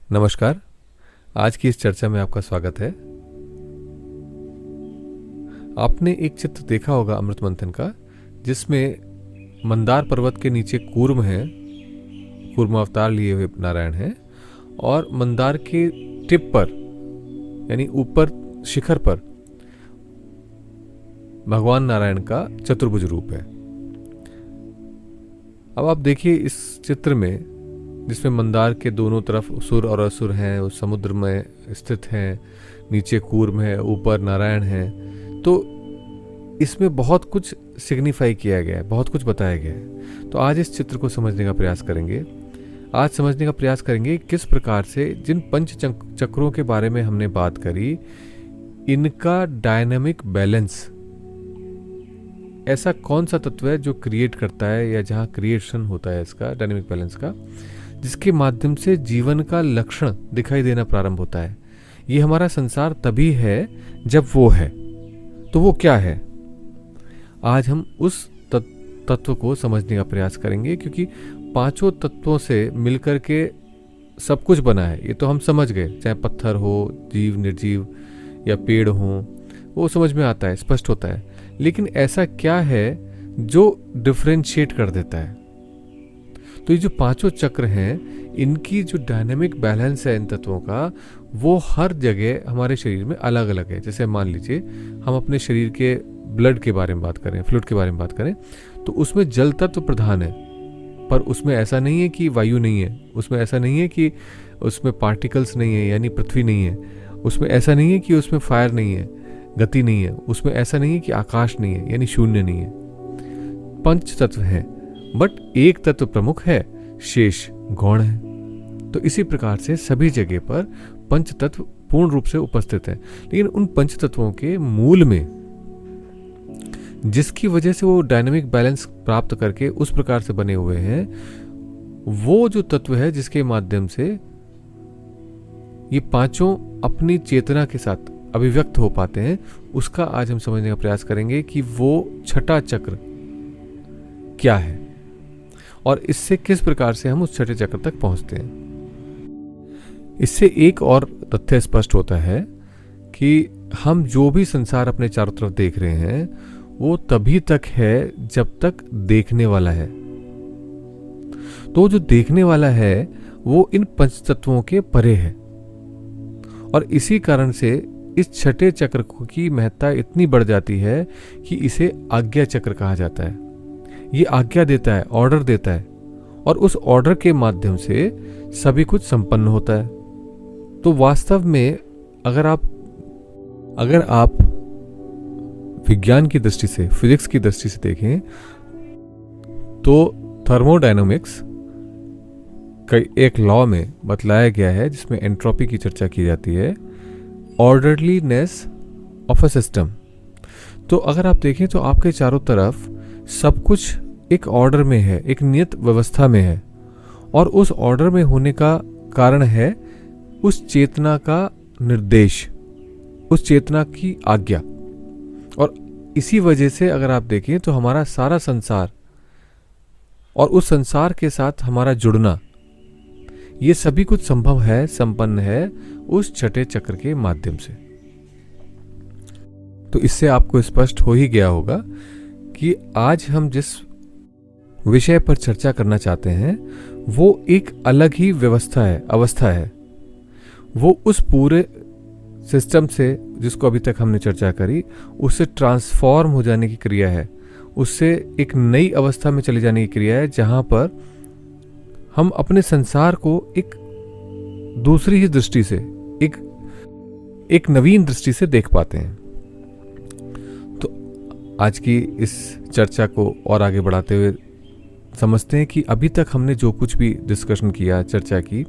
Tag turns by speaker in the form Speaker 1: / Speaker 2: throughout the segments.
Speaker 1: नमस्कार। आज की इस चर्चा में आपका स्वागत है। आपने एक चित्र देखा होगा अमृत मंथन का, जिसमें मंदार पर्वत के नीचे कूर्म है, कूर्म अवतार लिए हुए नारायण हैं, और मंदार के टिप पर यानी ऊपर शिखर पर भगवान नारायण का चतुर्भुज रूप है। अब आप देखिए इस चित्र में, जिसमें मंदार के दोनों तरफ सुर और असुर हैं, उस समुद्र में स्थित हैं, नीचे कूर्म है, ऊपर नारायण है, तो इसमें बहुत कुछ सिग्निफाई किया गया है, बहुत कुछ बताया गया है। तो आज इस चित्र को समझने का प्रयास करेंगे। आज समझने का प्रयास करेंगे किस प्रकार से जिन पंच चक्रों के बारे में हमने बात करी, इनका डायनामिक बैलेंस, ऐसा कौन सा तत्व है जो क्रिएट करता है या जहाँ क्रिएशन होता है इसका डायनामिक बैलेंस का, जिसके माध्यम से जीवन का लक्षण दिखाई देना प्रारंभ होता है। ये हमारा संसार तभी है जब वो है। तो वो क्या है? आज हम उस तत्व को समझने का प्रयास करेंगे, क्योंकि पांचों तत्वों से मिलकर के सब कुछ बना है, ये तो हम समझ गए। चाहे पत्थर हो, जीव निर्जीव या पेड़ हो, वो समझ में आता है, स्पष्ट होता है। लेकिन ऐसा क्या है जो डिफरेंशिएट कर देता है? तो ये जो पांचों चक्र हैं, इनकी जो डायनामिक बैलेंस है इन तत्वों का, वो हर जगह हमारे शरीर में अलग अलग है। जैसे मान लीजिए हम अपने शरीर के ब्लड के बारे में बात करें, फ्लूइड के बारे में बात करें, तो उसमें जल तत्व प्रधान है, पर उसमें ऐसा नहीं है कि वायु नहीं है, उसमें ऐसा नहीं है कि उसमें पार्टिकल्स नहीं है यानी पृथ्वी नहीं है, उसमें ऐसा नहीं है कि उसमें फायर नहीं है, गति नहीं है, उसमें ऐसा नहीं है कि आकाश नहीं है यानी शून्य नहीं है। पंच तत्व हैं, बट एक तत्व प्रमुख है, शेष गौण है। तो इसी प्रकार से सभी जगह पर पंच तत्व पूर्ण रूप से उपस्थित है। लेकिन उन पंच तत्वों के मूल में, जिसकी वजह से वो डायनामिक बैलेंस प्राप्त करके उस प्रकार से बने हुए हैं, वो जो तत्व है जिसके माध्यम से ये पांचों अपनी चेतना के साथ अभिव्यक्त हो पाते हैं, उसका आज हम समझने का प्रयास करेंगे कि वो छठा चक्र क्या है और इससे किस प्रकार से हम उस छठे चक्र तक पहुंचते हैं। इससे एक और तथ्य स्पष्ट होता है कि हम जो भी संसार अपने चारों तरफ देख रहे हैं, वो तभी तक है जब तक देखने वाला है। तो जो देखने वाला है वो इन पंच तत्वों के परे है, और इसी कारण से इस छठे चक्र की महत्ता इतनी बढ़ जाती है कि इसे आज्ञा चक्र कहा जाता है। ये आज्ञा देता है, ऑर्डर देता है, और उस ऑर्डर के माध्यम से सभी कुछ संपन्न होता है। तो वास्तव में अगर आप विज्ञान की दृष्टि से, फिजिक्स की दृष्टि से देखें, तो थर्मोडायनामिक्स एक लॉ में बतलाया गया है, जिसमें एंट्रोपी की चर्चा की जाती है, ऑर्डरलीनेस ऑफ अ सिस्टम। तो अगर आप देखें तो आपके चारों तरफ सब कुछ एक ऑर्डर में है, एक नियत व्यवस्था में है, और उस ऑर्डर में होने का कारण है उस चेतना का निर्देश, उस चेतना की आज्ञा। और इसी वजह से अगर आप देखें तो हमारा सारा संसार और उस संसार के साथ हमारा जुड़ना, ये सभी कुछ संभव है, संपन्न है उस छठे चक्र के माध्यम से। तो इससे आपको स्पष्ट हो ही गया होगा कि आज हम जिस विषय पर चर्चा करना चाहते हैं, वो एक अलग ही व्यवस्था है, अवस्था है। वो उस पूरे सिस्टम से, जिसको अभी तक हमने चर्चा करी, उससे ट्रांसफॉर्म हो जाने की क्रिया है, उससे एक नई अवस्था में चले जाने की क्रिया है, जहां पर हम अपने संसार को एक दूसरी ही दृष्टि से, एक नवीन दृष्टि से देख पाते हैं। तो आज की इस चर्चा को और आगे बढ़ाते हुए समझते हैं कि अभी तक हमने जो कुछ भी डिस्कशन किया, चर्चा की,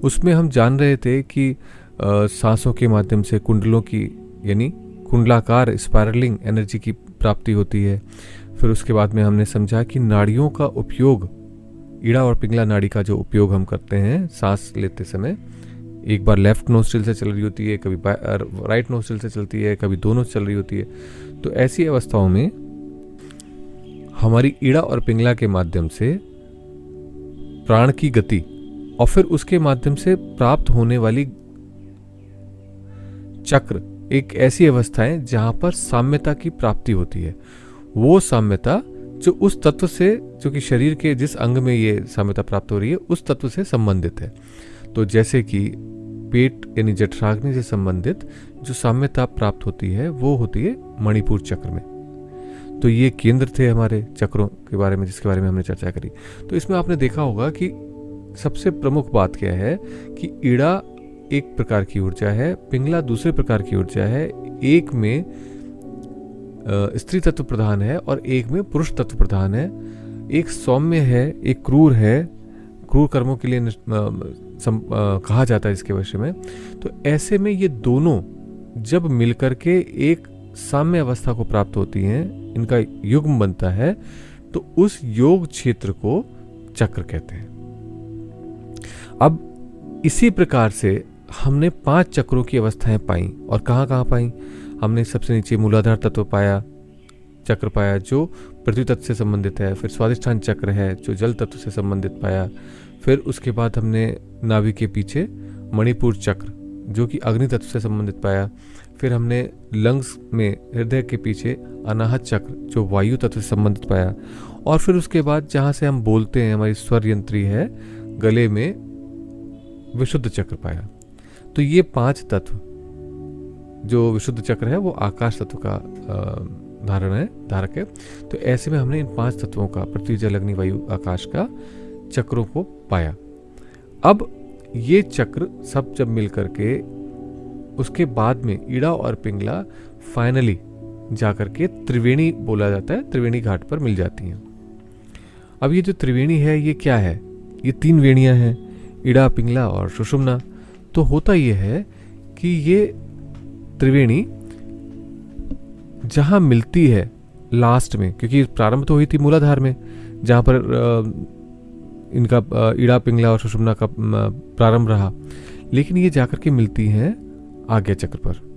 Speaker 1: उसमें हम जान रहे थे कि सांसों के माध्यम से कुंडलों की यानी कुंडलाकार स्पायरलिंग एनर्जी की प्राप्ति होती है। फिर उसके बाद में हमने समझा कि नाड़ियों का उपयोग, ईड़ा और पिंगला नाड़ी का जो उपयोग हम करते हैं सांस लेते समय, एक बार लेफ्ट नोस्ट्रिल से चल रही होती है, कभी राइट नोस्ट्रिल से चलती है, कभी दोनों से चल रही होती है। तो ऐसी अवस्थाओं में हमारी ईड़ा और पिंगला के माध्यम से प्राण की गति और फिर उसके माध्यम से प्राप्त होने वाली चक्र एक ऐसी अवस्था है जहां पर साम्यता की प्राप्ति होती है। वो साम्यता जो उस तत्व से, जो कि शरीर के जिस अंग में ये साम्यता प्राप्त हो रही है, उस तत्व से संबंधित है। तो जैसे कि पेट यानी जठराग्नि से संबंधित जो साम्यता प्राप्त होती है वो होती है मणिपुर चक्र में। तो ये केंद्र थे हमारे चक्रों के बारे में, जिसके बारे में हमने चर्चा करी। तो इसमें आपने देखा होगा कि सबसे प्रमुख बात क्या है कि ईड़ा एक प्रकार की ऊर्जा है, पिंगला दूसरे प्रकार की ऊर्जा है। एक में स्त्री तत्व प्रधान है और एक में पुरुष तत्व प्रधान है। एक सौम्य है, एक क्रूर है, क्रूर कर्मों के लिए कहा जाता है इसके विषय में। तो ऐसे में ये दोनों जब मिलकर के एक साम्य अवस्था को प्राप्त होती हैं, इनका युग्म बनता है, तो उस योग क्षेत्र को चक्र कहते हैं। अब इसी प्रकार से हमने 5 चक्रों की अवस्थाएं पाई। और कहाँ कहाँ पाई? हमने सबसे नीचे मूलाधार तत्व पाया, चक्र पाया जो पृथ्वी तत्व से संबंधित है। फिर स्वादिष्ठान चक्र है जो जल तत्व से संबंधित पाया। फिर उसके बाद हमने नाभि के पीछे मणिपुर चक्र जो कि अग्नि तत्व से संबंधित पाया। फिर हमने लंग्स में हृदय के पीछे अनाहत चक्र जो वायु तत्व से संबंधित पाया। और फिर उसके बाद जहाँ से हम बोलते हैं, हमारी स्वर यंत्री है, गले में विशुद्ध चक्र पाया। तो ये 5 तत्व, जो विशुद्ध चक्र है वो आकाश तत्व का धारक है। तो ऐसे में हमने इन 5 तत्वों का, पृथ्वी जल अग्नि वायु आकाश का, चक्रों को पाया। अब ये चक्र सब जब मिल करके उसके बाद में ईड़ा और पिंगला फाइनली जाकर के त्रिवेणी बोला जाता है, त्रिवेणी घाट पर मिल जाती हैं। अब ये जो त्रिवेणी है ये क्या है? ये 3 वेणियां हैं, ईड़ा पिंगला और सुषुम्ना। तो होता ये है कि ये त्रिवेणी जहां मिलती है लास्ट में, क्योंकि प्रारंभ तो हुई थी मूलाधार में जहां पर इनका ईड़ा पिंगला और सुषुम्ना का प्रारंभ रहा, लेकिन ये जाकर के मिलती हैं आज्ञा चक्र पर।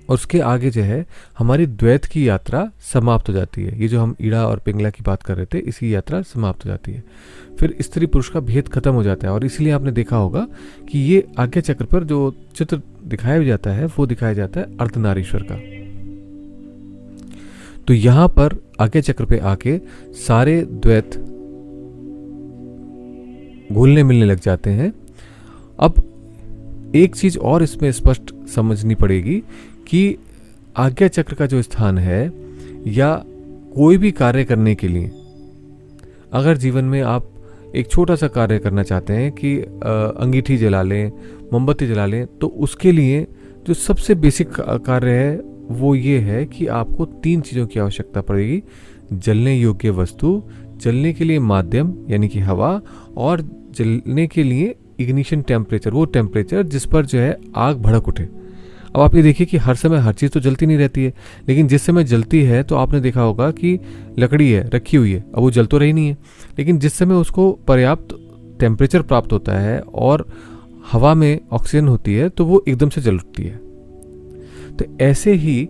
Speaker 1: और उसके आगे जो है हमारी द्वैत की यात्रा समाप्त हो जाती है। ये जो हम ईड़ा और पिंगला की बात कर रहे थे, इसी यात्रा समाप्त हो जाती है। फिर स्त्री पुरुष का भेद खत्म हो जाता है। और इसीलिए आपने देखा होगा कि ये आज्ञा चक्र पर जो चित्र दिखाया जाता है वो दिखाया जाता है अर्धनारीश्वर का। तो यहां पर आज्ञा चक्र पे आके सारे द्वैत घुलने मिलने लग जाते हैं। अब एक चीज और इसमें स्पष्ट समझनी पड़ेगी कि आज्ञा चक्र का जो स्थान है, या कोई भी कार्य करने के लिए, अगर जीवन में आप एक छोटा सा कार्य करना चाहते हैं कि अंगीठी जला लें, मोमबत्ती जला लें, तो उसके लिए जो सबसे बेसिक कार्य है वो ये है कि आपको 3 चीज़ों की आवश्यकता पड़ेगी: जलने योग्य वस्तु, जलने के लिए माध्यम यानी कि हवा, और जलने के लिए इग्निशन टेम्परेचर, वो टेम्परेचर जिस पर जो है आग भड़क उठे। अब आप ये देखिए कि हर समय हर चीज़ तो जलती नहीं रहती है, लेकिन जिस समय जलती है तो आपने देखा होगा कि लकड़ी है रखी हुई है, अब वो जल तो रही नहीं है, लेकिन जिस समय उसको पर्याप्त टेम्परेचर प्राप्त होता है और हवा में ऑक्सीजन होती है तो वो एकदम से जल उठती है। तो ऐसे ही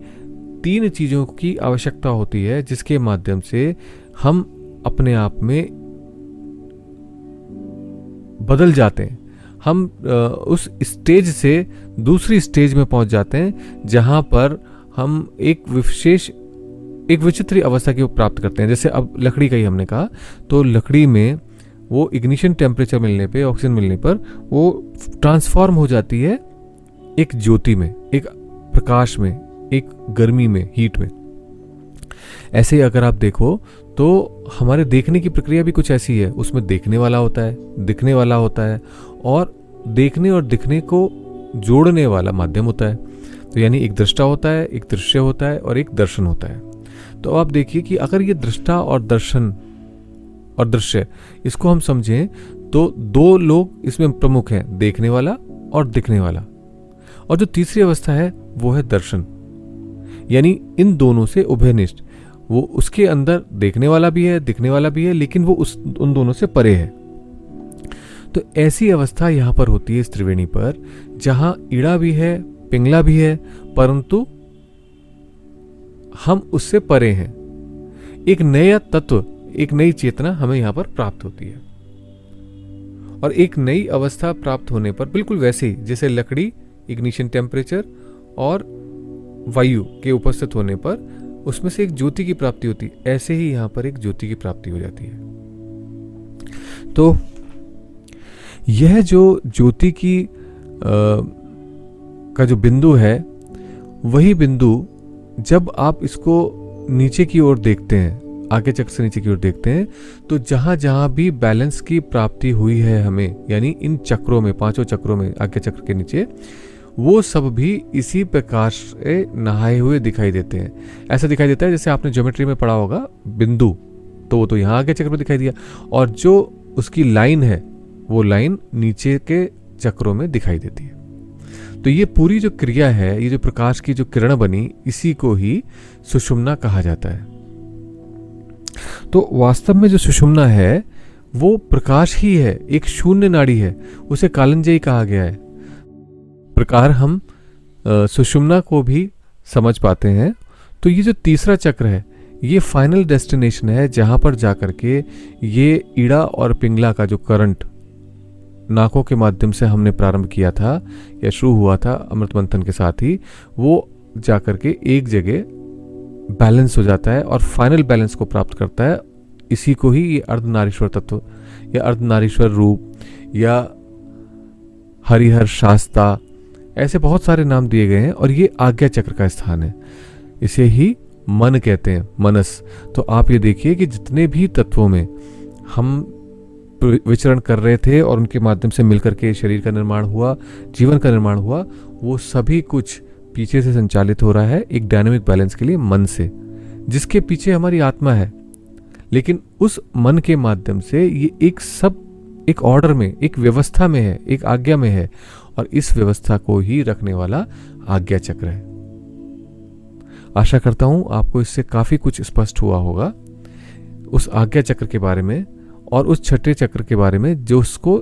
Speaker 1: 3 चीज़ों की आवश्यकता होती है जिसके माध्यम से हम अपने आप में बदल जाते हैं। हम उस स्टेज से दूसरी स्टेज में पहुंच जाते हैं जहां पर हम एक विचित्र अवस्था की प्राप्त करते हैं। जैसे अब लकड़ी का ही हमने कहा, तो लकड़ी में वो इग्निशन टेम्परेचर मिलने पे, ऑक्सीजन मिलने पर वो ट्रांसफॉर्म हो जाती है एक ज्योति में, एक प्रकाश में, एक गर्मी में, हीट में। ऐसे ही अगर आप देखो तो हमारे देखने की प्रक्रिया भी कुछ ऐसी है। उसमें देखने वाला होता है, दिखने वाला होता है, और देखने और दिखने को जोड़ने वाला माध्यम होता है। तो यानी एक दृष्टा होता है, एक दृश्य होता है और एक दर्शन होता है। तो आप देखिए कि अगर ये दृष्टा और दर्शन और दृश्य, इसको हम समझें तो 2 लोग इसमें प्रमुख हैं, देखने वाला और दिखने वाला। और जो तीसरी अवस्था है वो है दर्शन, यानी इन दोनों से उभयनिष्ठ। वो उसके अंदर देखने वाला भी है, दिखने वाला भी है, लेकिन वो उन दोनों से परे है। तो ऐसी अवस्था यहां पर होती है इस त्रिवेणी पर, जहां ईड़ा भी है, पिंगला भी है, परंतु हम उससे परे हैं। एक नया तत्व, एक नई चेतना हमें यहां पर प्राप्त होती है। और एक नई अवस्था प्राप्त होने पर बिल्कुल वैसे ही जैसे लकड़ी इग्निशन टेम्परेचर और वायु के उपस्थित होने पर उसमें से एक ज्योति की प्राप्ति होती है, ऐसे ही यहां पर एक ज्योति की प्राप्ति हो जाती है। तो यह जो ज्योति की का जो बिंदु है, वही बिंदु जब आप इसको नीचे की ओर देखते हैं, आगे चक्र से नीचे की ओर देखते हैं, तो जहां जहां भी बैलेंस की प्राप्ति हुई है हमें, यानी इन चक्रों में, 5 चक्रों में, आगे चक्र के नीचे, वो सब भी इसी प्रकाश से नहाए हुए दिखाई देते हैं। ऐसा दिखाई देता है जैसे आपने ज्योमेट्री में पढ़ा होगा बिंदु, तो वो तो यहाँ आगे चक्र में दिखाई दिया, और जो उसकी लाइन है वो लाइन नीचे के चक्रों में दिखाई देती है। तो ये पूरी जो क्रिया है, ये जो प्रकाश की जो किरण बनी, इसी को ही सुषुम्ना कहा जाता है। तो वास्तव में जो सुषुम्ना है वो प्रकाश ही है, एक शून्य नाड़ी है, उसे कालंजयी कहा गया है। प्रकार हम सुषुम्ना को भी समझ पाते हैं। तो ये जो तीसरा चक्र है, ये फाइनल डेस्टिनेशन है, जहां पर जाकर के ये ईड़ा और पिंगला का जो करंट नाकों के माध्यम से हमने प्रारंभ किया था या शुरू हुआ था अमृत मंथन के साथ ही, वो जाकर के एक जगह बैलेंस हो जाता है और फाइनल बैलेंस को प्राप्त करता है। इसी को ही ये अर्धनारीश्वर तत्व या अर्धनारीश्वर रूप या हरिहर शास्ता, ऐसे बहुत सारे नाम दिए गए हैं, और ये आज्ञा चक्र का स्थान है। इसे ही मन कहते हैं, मनस। तो आप ये देखिए कि जितने भी तत्वों में हम विचरण कर रहे थे और उनके माध्यम से मिलकर के शरीर का निर्माण हुआ, जीवन का निर्माण हुआ, वो सभी कुछ पीछे से संचालित हो रहा है एक डायनामिक बैलेंस के लिए मन से, जिसके पीछे हमारी आत्मा है। लेकिन उस मन के माध्यम से ये एक सब एक ऑर्डर में, एक व्यवस्था में है, एक आज्ञा में है, और इस व्यवस्था को ही रखने वाला आज्ञा चक्र है। आशा करता हूं आपको इससे काफी कुछ स्पष्ट हुआ होगा उस आज्ञा चक्र के बारे में और उस छठे चक्र के बारे में, जो उसको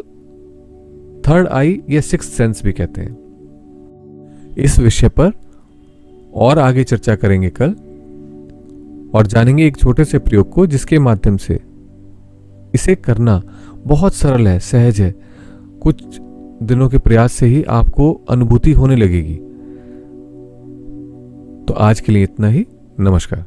Speaker 1: थर्ड आई या सिक्स्थ सेंस भी कहते हैं। इस विषय पर और आगे चर्चा करेंगे कल, और जानेंगे एक छोटे से प्रयोग को, जिसके माध्यम से इसे करना बहुत सरल है, सहज है। कुछ दिनों के प्रयास से ही आपको अनुभूति होने लगेगी। तो आज के लिए इतना ही। नमस्कार।